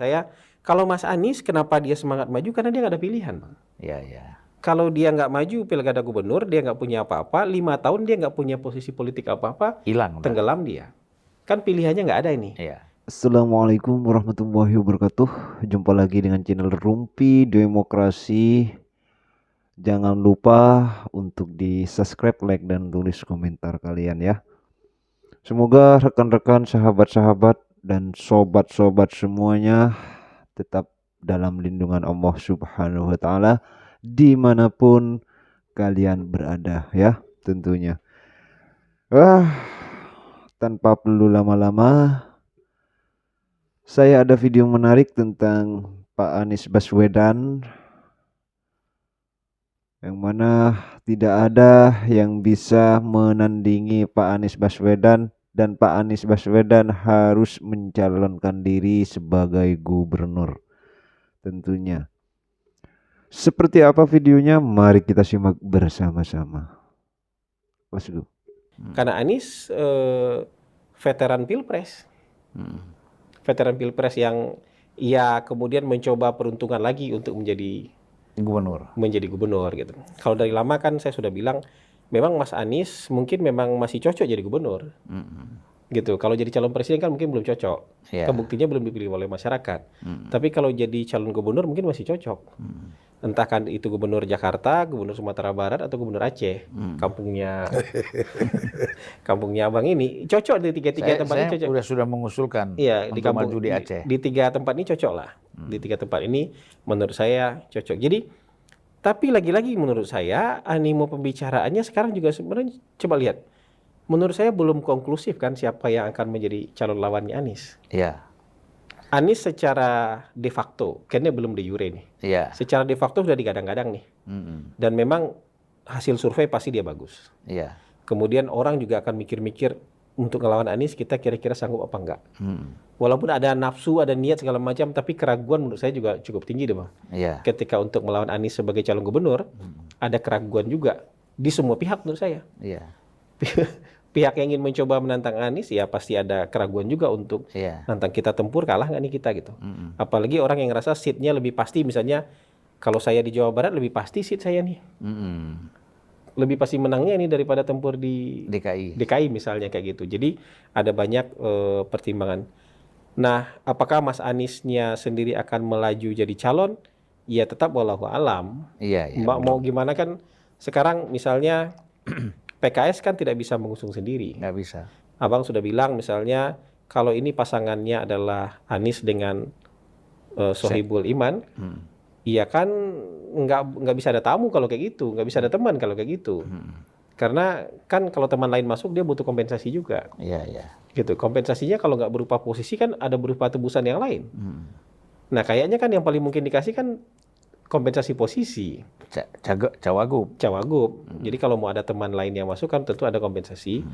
Saya, kalau Mas Anies kenapa dia semangat maju? Karena dia nggak ada pilihan, Bang. Iya, iya. Kalau dia nggak maju pilkada gubernur, dia nggak punya apa-apa, 5 tahun dia nggak punya posisi politik apa-apa, Hilang udah. tenggelam dia. Kan pilihannya nggak ada ini. Iya. Assalamualaikum warahmatullahi wabarakatuh. Jumpa lagi dengan channel Rumpi Demokrasi. Jangan lupa untuk di subscribe, like, dan tulis komentar kalian ya. Semoga rekan-rekan, sahabat-sahabat, dan sobat-sobat semuanya tetap dalam lindungan Allah Subhanahu wa Ta'ala dimanapun kalian berada ya, tentunya. Tanpa perlu lama-lama, saya ada video menarik tentang Pak Anies Baswedan, yang mana tidak ada yang bisa menandingi Pak Anies Baswedan, dan Pak Anies Baswedan harus mencalonkan diri sebagai gubernur tentunya. Seperti apa videonya? Mari kita simak bersama-sama. Let's go. Karena Anies veteran pilpres. Veteran pilpres yang ia kemudian mencoba peruntungan lagi untuk menjadi gubernur gitu. Kalau dari lama kan saya sudah bilang memang Mas Anies mungkin memang masih cocok jadi gubernur. Gitu. Kalau jadi calon presiden kan mungkin belum cocok. Kan buktinya belum dipilih oleh masyarakat. Tapi kalau jadi calon gubernur mungkin masih cocok. Entah kan itu gubernur Jakarta, gubernur Sumatera Barat, atau gubernur Aceh. Kampungnya Abang ini cocok di tiga tempat ini cocok. Saya sudah mengusulkan untuk maju di Aceh. Di 3 tempat ini cocok lah. Di 3 tempat ini menurut saya cocok. Jadi tapi lagi-lagi menurut saya animo pembicaraannya sekarang juga sebenarnya coba lihat. Menurut saya belum konklusif kan siapa yang akan menjadi calon lawannya Anies. Iya. Anies secara de facto, kayaknya belum de jure nih. Iya. Secara de facto sudah digadang-gadang nih. Dan memang hasil survei pasti dia bagus. Iya. Kemudian orang juga akan mikir-mikir untuk ngelawan Anies kita kira-kira sanggup apa enggak. Walaupun ada nafsu, ada niat segala macam, tapi keraguan menurut saya juga cukup tinggi deh Bang. Iya. Ketika untuk melawan Anies sebagai calon gubernur, ada keraguan juga di semua pihak menurut saya. Iya. Pihak yang ingin mencoba menantang Anies ya pasti ada keraguan juga untuk nantang kita tempur, kalah nggak nih kita gitu. Apalagi orang yang ngerasa seatnya lebih pasti, misalnya kalau saya di Jawa Barat lebih pasti seat saya nih. Lebih pasti menangnya nih daripada tempur di DKI misalnya kayak gitu. Jadi ada banyak pertimbangan. Nah, apakah Mas Aniesnya sendiri akan melaju jadi calon? Ya tetap wallahu alam. Iya. Mau gimana kan sekarang misalnya PKS kan tidak bisa mengusung sendiri. Nggak bisa. Abang sudah bilang misalnya kalau ini pasangannya adalah Anies dengan Sohibul Iman, iya kan nggak bisa ada tamu kalau kayak gitu, nggak bisa ada teman kalau kayak gitu. Karena kan kalau teman lain masuk dia butuh kompensasi juga. Iya. Gitu. Kompensasinya kalau nggak berupa posisi kan ada berupa tebusan yang lain. Nah kayaknya kan yang paling mungkin dikasih kan kompensasi posisi. Cawagup. Jadi kalau mau ada teman lain yang masuk kan tentu ada kompensasi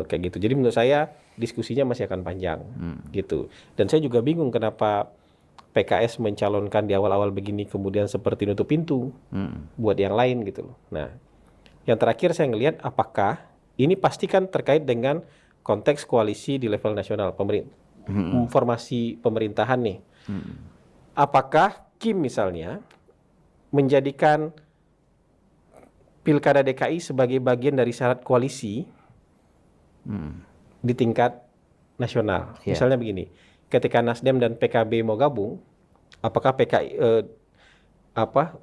kayak gitu. Jadi menurut saya diskusinya masih akan panjang gitu. Dan saya juga bingung kenapa PKS mencalonkan di awal-awal begini kemudian seperti nutup pintu buat yang lain gitu loh. Nah, yang terakhir saya ngelihat apakah ini pasti kan terkait dengan konteks koalisi di level nasional formasi pemerintahan nih. Apakah Kim misalnya menjadikan Pilkada DKI sebagai bagian dari syarat koalisi di tingkat nasional. Misalnya begini, ketika Nasdem dan PKB mau gabung, apakah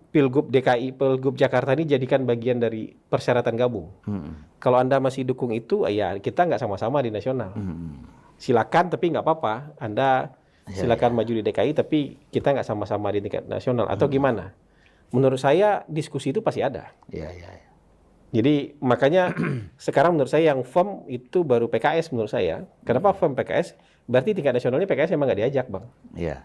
Pilgub DKI, Pilgub Jakarta ini jadikan bagian dari persyaratan gabung? Kalau Anda masih dukung itu, ya kita nggak sama-sama di nasional. Silakan, tapi nggak apa-apa. Anda silakan maju di DKI, tapi kita nggak sama-sama di tingkat nasional. Atau gimana? Menurut saya diskusi itu pasti ada. Iya. Jadi makanya sekarang menurut saya yang firm itu baru PKS menurut saya. Kenapa firm PKS? Berarti tingkat nasionalnya PKS emang nggak diajak Bang. Iya.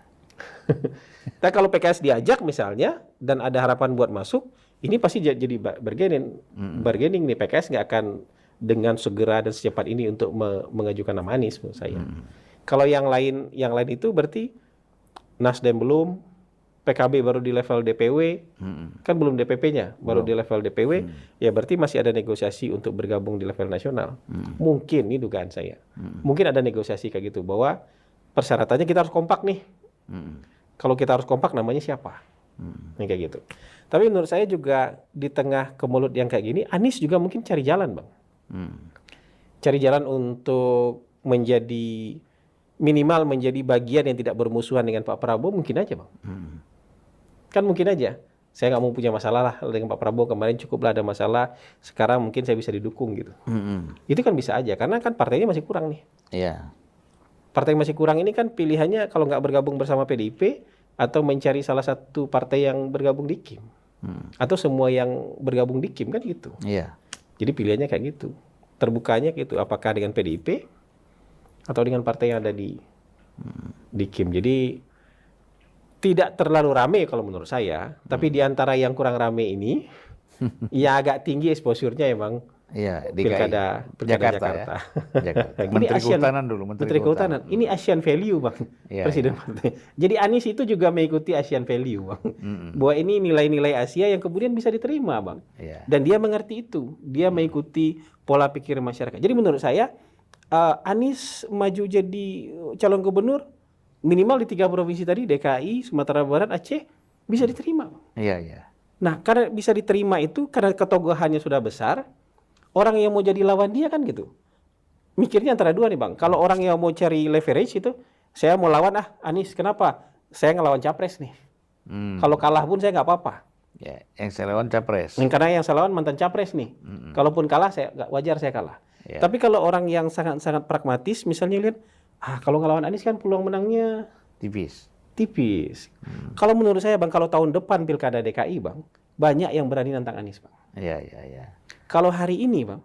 Tapi kalau PKS diajak misalnya dan ada harapan buat masuk, ini pasti jadi bargaining nih. PKS nggak akan dengan segera dan secepat ini untuk mengajukan nama Anies menurut saya. Kalau yang lain itu berarti Nasdem belum, PKB baru di level DPW, kan belum DPP-nya, baru di level DPW, ya berarti masih ada negosiasi untuk bergabung di level nasional. Mungkin, ini dugaan saya. Mungkin ada negosiasi kayak gitu, bahwa persyaratannya kita harus kompak nih, Kalau kita harus kompak namanya siapa? Yang kayak gitu. Tapi menurut saya juga di tengah kemelut yang kayak gini, Anies juga mungkin cari jalan, Bang. Cari jalan untuk menjadi minimal menjadi bagian yang tidak bermusuhan dengan Pak Prabowo, mungkin aja, Bang. Kan mungkin aja. Saya nggak mau punya masalah lah dengan Pak Prabowo, kemarin cukuplah ada masalah, sekarang mungkin saya bisa didukung gitu. Itu kan bisa aja, karena kan partainya masih kurang nih. Iya. Partai yang masih kurang ini kan pilihannya kalau nggak bergabung bersama PDIP atau mencari salah satu partai yang bergabung di KIM. Atau semua yang bergabung di KIM kan gitu. Iya. Jadi pilihannya kayak gitu. Terbukanya gitu, apakah dengan PDIP atau dengan partai yang ada di KIM. Jadi tidak terlalu rame kalau menurut saya, tapi di antara yang kurang rame ini ya agak tinggi exposure-nya emang. Iya, Pilkada Jakarta. Jakarta. Ya. Jakarta. Ini Menteri Asian- Kehutanan dulu, Menteri Kehutanan. Ini Asian value, Bang. Iya, Presiden partai. Jadi Anies itu juga mengikuti Asian value, Bang. Bahwa ini nilai-nilai Asia yang kemudian bisa diterima, Bang. Iya. Dan dia mengerti itu. Dia mengikuti pola pikir masyarakat. Jadi menurut saya Anies maju jadi calon gubernur minimal di 3 provinsi tadi, DKI, Sumatera Barat, Aceh, bisa diterima, Bang. Iya, iya. Nah, karena bisa diterima itu karena ketokohannya sudah besar, orang yang mau jadi lawan dia kan gitu. Mikirnya antara dua nih, Bang. Kalau orang yang mau cari leverage itu, saya mau lawan Anies, kenapa? Saya ngelawan Capres nih. Kalau kalah pun saya nggak apa-apa. Ya, yang saya lawan Capres. Karena yang saya lawan mantan Capres nih. Kalaupun kalah, wajar saya kalah. Ya. Tapi kalau orang yang sangat-sangat pragmatis, misalnya lihat, kalau ngelawan Anies kan peluang menangnya tipis. Kalau menurut saya, Bang, kalau tahun depan Pilkada DKI, Bang, banyak yang berani nantang Anies, Bang. Iya, iya, iya. Kalau hari ini, Bang,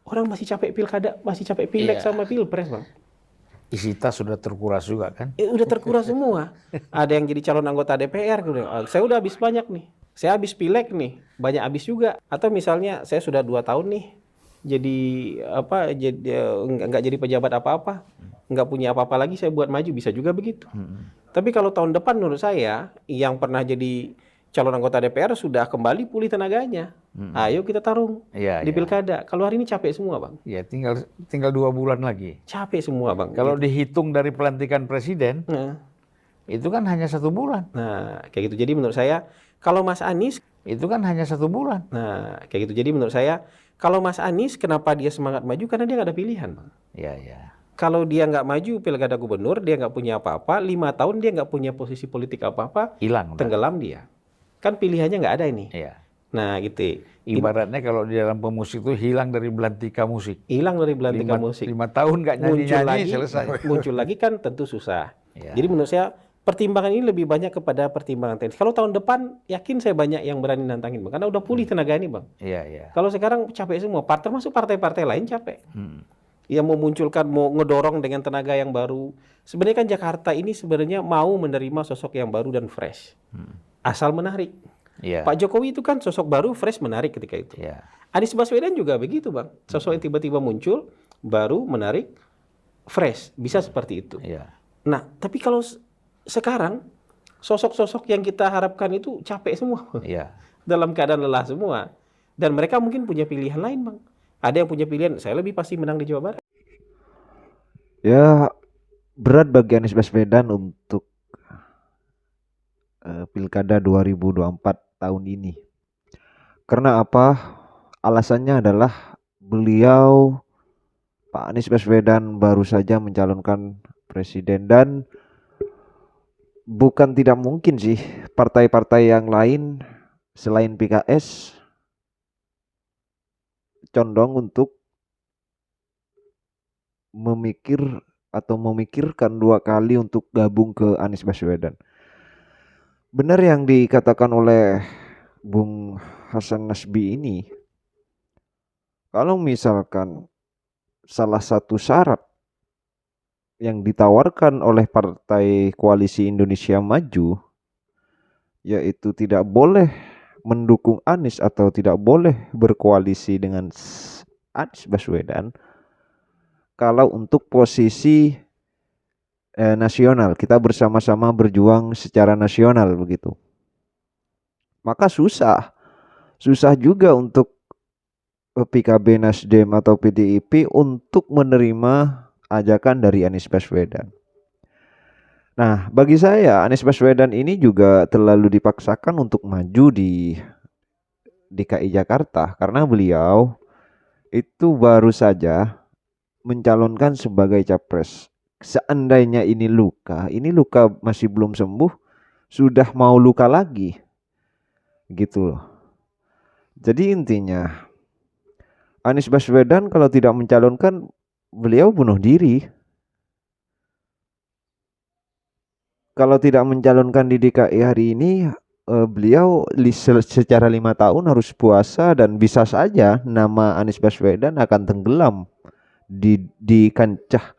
orang masih capek pilkada, masih capek pilek sama pilpres, Bang. Isita sudah terkuras juga kan? Udah terkuras semua. Ada yang jadi calon anggota DPR, gitu. Saya udah habis banyak nih. Saya habis pilek nih, banyak habis juga. Atau misalnya saya sudah 2 tahun nih, jadi nggak jadi pejabat apa-apa, nggak punya apa-apa lagi, saya buat maju, bisa juga begitu. Tapi kalau tahun depan menurut saya, yang pernah jadi calon anggota DPR sudah kembali pulih tenaganya. Ayo kita tarung di pilkada. Kalau hari ini capek semua, Bang. Ya, tinggal 2 bulan lagi. Capek semua, Bang. Kalau dihitung dari pelantikan presiden, itu kan hanya 1 bulan. Nah, kayak gitu. Jadi menurut saya, kalau Mas Anies, itu kan hanya 1 bulan. nah, kayak gitu. Jadi menurut saya, kalau Mas Anies, kenapa dia semangat maju? Karena dia nggak ada pilihan, Bang. Iya, iya. Kalau dia nggak maju pilkada gubernur, dia nggak punya apa-apa. 5 tahun dia nggak punya posisi politik apa-apa. Hilang. Tenggelam dia. Kan pilihannya nggak ada ini. Iya. Nah, gitu. Ibaratnya kalau di dalam pemusik itu hilang dari belantika musik. Hilang dari belantika musik. 5 tahun nggak nyanyi-nyanyi, selesai. Muncul lagi kan tentu susah. Ya. Jadi menurut saya pertimbangan ini lebih banyak kepada pertimbangan teknis. Kalau tahun depan yakin saya banyak yang berani nantangin, Bang. Karena udah pulih tenaga ini, Bang. Iya, iya. Kalau sekarang capek semua, termasuk partai-partai lain capek. Yang memunculkan, mau ngedorong dengan tenaga yang baru. Sebenarnya kan Jakarta ini sebenarnya mau menerima sosok yang baru dan fresh. Asal menarik. Iya. Pak Jokowi itu kan sosok baru, fresh, menarik ketika itu. Iya. Anies Baswedan juga begitu, Bang. Sosok yang tiba-tiba muncul, baru, menarik, fresh. Bisa seperti itu. Iya. Nah, tapi kalau sekarang, sosok-sosok yang kita harapkan itu capek semua. Iya. Dalam keadaan lelah semua. Dan mereka mungkin punya pilihan lain, Bang. Ada yang punya pilihan, saya lebih pasti menang di Jawa Barat. Ya, berat bagi Anies Baswedan untuk Pilkada 2024 tahun ini. Karena apa? Alasannya adalah beliau, Pak Anies Baswedan, baru saja mencalonkan presiden, dan bukan tidak mungkin sih partai-partai yang lain selain PKS condong untuk memikirkan 2 kali untuk gabung ke Anies Baswedan. Benar yang dikatakan oleh Bung Hasan Nasbi ini, kalau misalkan salah satu syarat yang ditawarkan oleh Partai Koalisi Indonesia Maju, yaitu tidak boleh mendukung Anies atau tidak boleh berkoalisi dengan Anies Baswedan, kalau untuk posisi nasional, kita bersama-sama berjuang secara nasional begitu, maka susah juga untuk PKB, Nasdem atau PDIP untuk menerima ajakan dari Anies Baswedan. Nah, bagi saya Anies Baswedan ini juga terlalu dipaksakan untuk maju di DKI Jakarta karena beliau itu baru saja mencalonkan sebagai capres. Seandainya ini luka masih belum sembuh, sudah mau luka lagi, gitu loh. Jadi intinya, Anies Baswedan kalau tidak mencalonkan, beliau bunuh diri. Kalau tidak mencalonkan di DKI hari ini, beliau secara 5 tahun harus puasa dan bisa saja nama Anies Baswedan akan tenggelam di kancah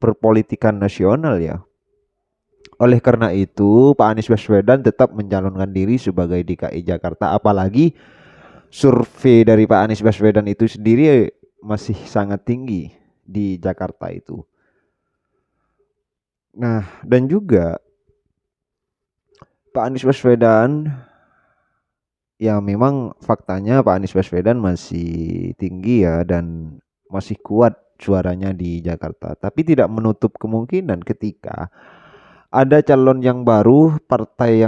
perpolitikan nasional ya. Oleh karena itu, Pak Anies Baswedan tetap mencalonkan diri sebagai DKI Jakarta. Apalagi survei dari Pak Anies Baswedan itu sendiri masih sangat tinggi di Jakarta itu. Nah, dan juga Pak Anies Baswedan, ya memang faktanya Pak Anies Baswedan masih tinggi ya dan masih kuat suaranya di Jakarta. Tapi tidak menutup kemungkinan ketika ada calon yang baru, partai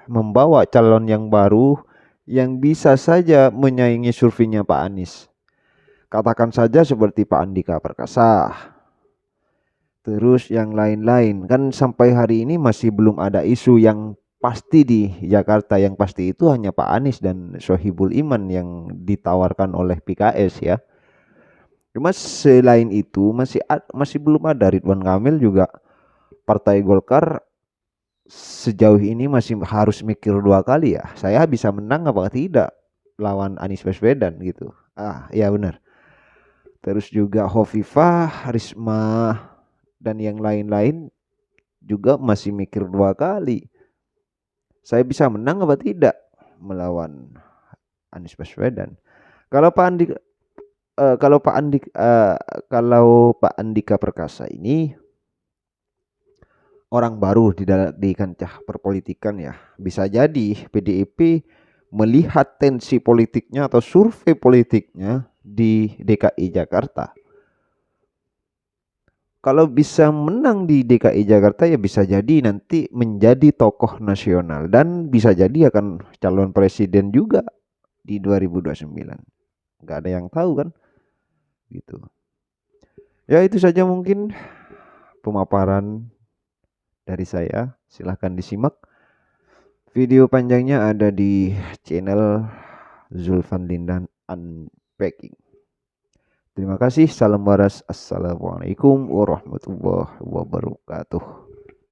membawa calon yang baru yang bisa saja menyaingi surveinya Pak Anies. Katakan saja seperti Pak Andika Perkasa. Terus yang lain-lain, kan sampai hari ini masih belum ada isu yang pasti di Jakarta. Yang pasti itu hanya Pak Anies dan Sohibul Iman yang ditawarkan oleh PKS ya. Cuma selain itu masih belum ada. Ridwan Kamil juga, Partai Golkar sejauh ini masih harus mikir 2 kali ya. Saya bisa menang apa tidak lawan Anies Baswedan gitu. Ya benar. Terus juga Hovifah, Risma dan yang lain-lain juga masih mikir 2 kali. Saya bisa menang apa tidak melawan Anies Baswedan. Kalau Pak Andika, kalau Pak Andika Perkasa ini orang baru di kancah perpolitikan ya. Bisa jadi PDIP melihat tensi politiknya atau survei politiknya di DKI Jakarta. Kalau bisa menang di DKI Jakarta ya bisa jadi nanti menjadi tokoh nasional dan bisa jadi akan calon presiden juga di 2029. Nggak ada yang tahu kan gitu. Ya itu saja mungkin pemaparan dari saya. Silahkan disimak. Video panjangnya ada di channel Zulfan Lindan Unpacking. Terima kasih. Salam waras. Assalamualaikum warahmatullahi wabarakatuh.